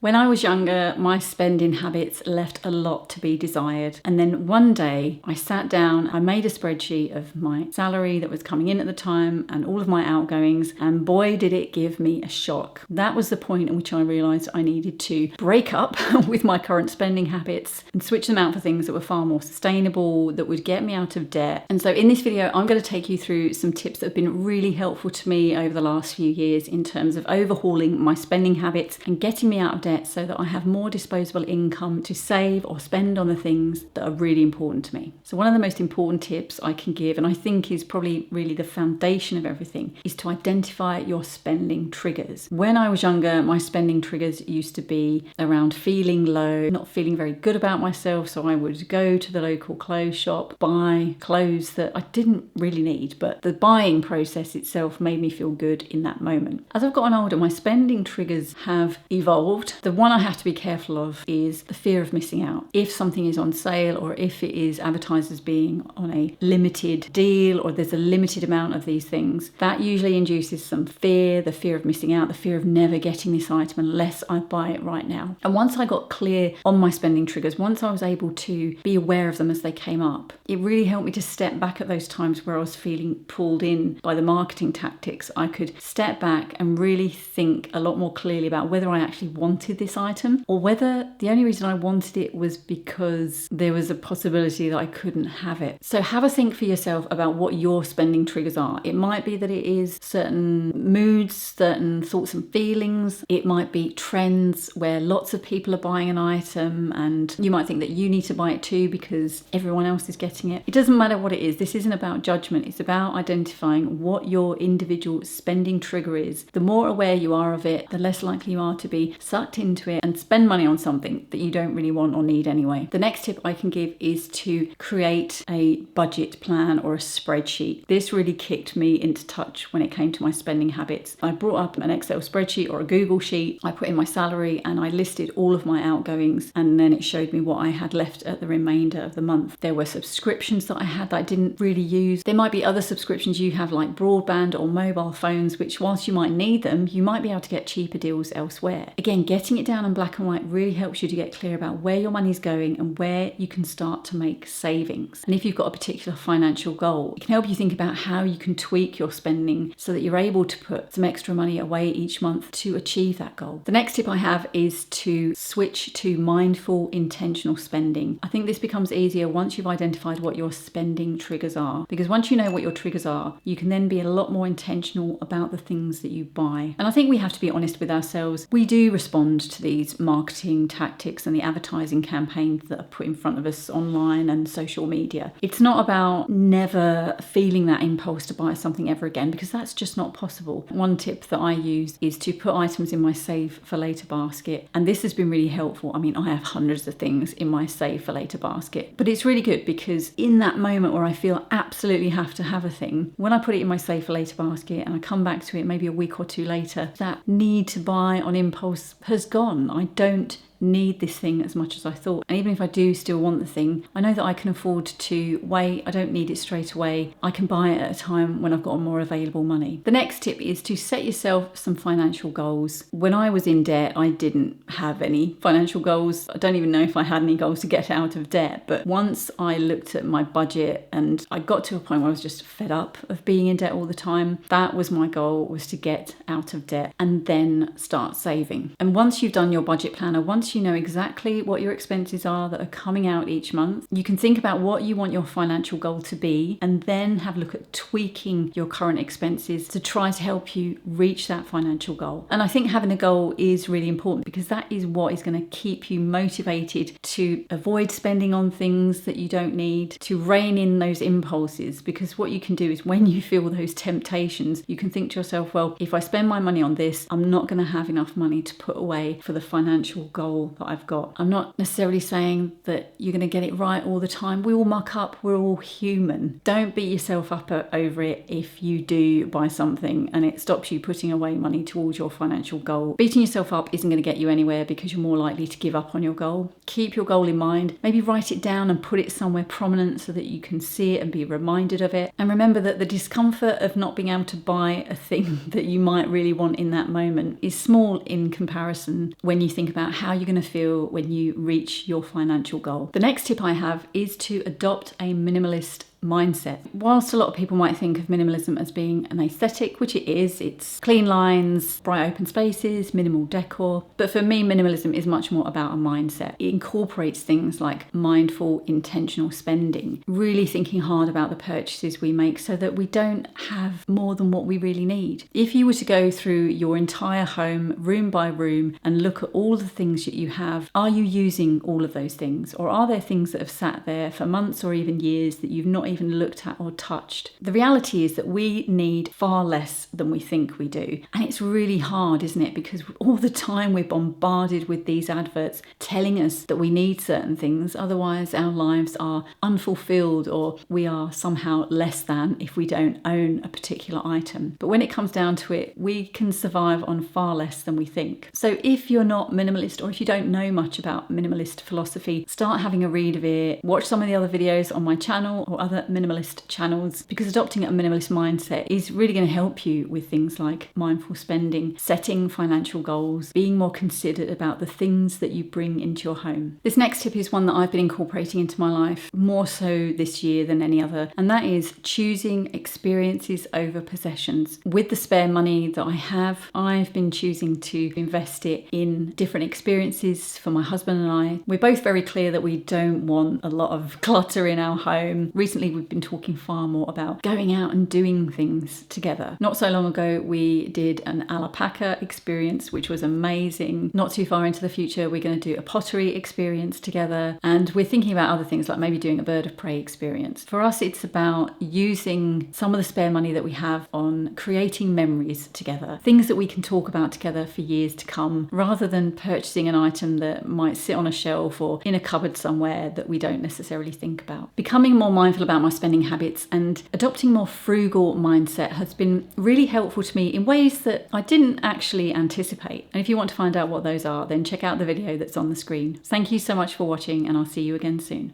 When I was younger, my spending habits left a lot to be desired. And then one day I sat down, I made a spreadsheet of my salary that was coming in at the time and all of my outgoings, and boy, did it give me a shock. That was the point in which I realised I needed to break up with my current spending habits and switch them out for things that were far more sustainable, that would get me out of debt. And so in this video, I'm going to take you through some tips that have been really helpful to me over the last few years in terms of overhauling my spending habits and getting me out of debt so that I have more disposable income to save or spend on the things that are really important to me. So one of the most important tips I can give, and I think is probably really the foundation of everything, is to identify your spending triggers. When I was younger, my spending triggers used to be around feeling low, not feeling very good about myself, so I would go to the local clothes shop, buy clothes that I didn't really need, but the buying process itself made me feel good in that moment. As I've gotten older, my spending triggers have evolved. The one I have to be careful of is the fear of missing out. If something is on sale or if it is advertised as being on a limited deal or there's a limited amount of these things, that usually induces some fear, the fear of missing out, the fear of never getting this item unless I buy it right now. And once I got clear on my spending triggers, once I was able to be aware of them as they came up, it really helped me to step back at those times where I was feeling pulled in by the marketing tactics. I could step back and really think a lot more clearly about whether I actually wanted this item or whether the only reason I wanted it was because there was a possibility that I couldn't have it. So have a think for yourself about what your spending triggers are. It might be that it is certain moods, certain thoughts and feelings. It might be trends where lots of people are buying an item and you might think that you need to buy it too because everyone else is getting it. It doesn't matter what it is. This isn't about judgment. It's about identifying what your individual spending trigger is. The more aware you are of it, the less likely you are to be sucked into it and spend money on something that you don't really want or need anyway. The next tip I can give is to create a budget plan or a spreadsheet. This really kicked me into touch when it came to my spending habits. I brought up an Excel spreadsheet or a Google sheet. I put in my salary and I listed all of my outgoings, and then it showed me what I had left at the remainder of the month. There were subscriptions that I had that I didn't really use. There might be other subscriptions you have like broadband or mobile phones, which whilst you might need them, you might be able to get cheaper deals elsewhere. Again, getting it down in black and white really helps you to get clear about where your money's going and where you can start to make savings. And if you've got a particular financial goal, it can help you think about how you can tweak your spending so that you're able to put some extra money away each month to achieve that goal. The next tip I have is to switch to mindful, intentional spending. I think this becomes easier once you've identified what your spending triggers are, because once you know what your triggers are, you can then be a lot more intentional about the things that you buy. And I think we have to be honest with ourselves. We do respond to these marketing tactics and the advertising campaigns that are put in front of us online and social media. It's not about never feeling that impulse to buy something ever again, because that's just not possible. One tip that I use is to put items in my save for later basket, and this has been really helpful. I mean, I have hundreds of things in my save for later basket, but it's really good because in that moment where I feel absolutely have to have a thing, when I put it in my save for later basket and I come back to it maybe a week or two later, that need to buy on impulse has gone. I don't need this thing as much as I thought. And even if I do still want the thing, I know that I can afford to wait. I don't need it straight away. I can buy it at a time when I've got more available money. The next tip is to set yourself some financial goals. When I was in debt, I didn't have any financial goals. I don't even know if I had any goals to get out of debt. But once I looked at my budget and I got to a point where I was just fed up of being in debt all the time, that was my goal, was to get out of debt and then start saving. And once you've done your budget planner, once you know exactly what your expenses are that are coming out each month, you can think about what you want your financial goal to be and then have a look at tweaking your current expenses to try to help you reach that financial goal. And I think having a goal is really important because that is what is going to keep you motivated to avoid spending on things that you don't need, to rein in those impulses, because what you can do is when you feel those temptations, you can think to yourself, well, if I spend my money on this, I'm not going to have enough money to put away for the financial goal goal that I've got. I'm not necessarily saying that you're going to get it right all the time. We all muck up. We're all human. Don't beat yourself up over it if you do buy something and it stops you putting away money towards your financial goal. Beating yourself up isn't going to get you anywhere because you're more likely to give up on your goal. Keep your goal in mind. Maybe write it down and put it somewhere prominent so that you can see it and be reminded of it. And remember that the discomfort of not being able to buy a thing that you might really want in that moment is small in comparison when you think about how you're going to feel when you reach your financial goal. The next tip I have is to adopt a minimalist mindset. Whilst a lot of people might think of minimalism as being an aesthetic, which it is, it's clean lines, bright open spaces, minimal decor. But for me, minimalism is much more about a mindset. It incorporates things like mindful, intentional spending, really thinking hard about the purchases we make so that we don't have more than what we really need. If you were to go through your entire home, room by room, and look at all the things that you have, are you using all of those things? Or are there things that have sat there for months or even years that you've not even looked at or touched? The reality is that we need far less than we think we do. And it's really hard, isn't it? Because all the time we're bombarded with these adverts telling us that we need certain things, otherwise our lives are unfulfilled or we are somehow less than if we don't own a particular item. But when it comes down to it, we can survive on far less than we think. So if you're not minimalist or if you don't know much about minimalist philosophy, start having a read of it, watch some of the other videos on my channel or other minimalist channels, because adopting a minimalist mindset is really going to help you with things like mindful spending, setting financial goals, being more considerate about the things that you bring into your home. This next tip is one that I've been incorporating into my life more so this year than any other, and that is choosing experiences over possessions. With the spare money that I have, I've been choosing to invest it in different experiences for my husband and I. We're both very clear that we don't want a lot of clutter in our home. Recently, we've been talking far more about going out and doing things together. Not so long ago, we did an alpaca experience, which was amazing. Not too far into the future, we're going to do a pottery experience together. And we're thinking about other things like maybe doing a bird of prey experience. For us, it's about using some of the spare money that we have on creating memories together, things that we can talk about together for years to come, rather than purchasing an item that might sit on a shelf or in a cupboard somewhere that we don't necessarily think about. Becoming more mindful about my spending habits and adopting more frugal mindset has been really helpful to me in ways that I didn't actually anticipate. And if you want to find out what those are, then check out the video that's on the screen. Thank you so much for watching, and I'll see you again soon.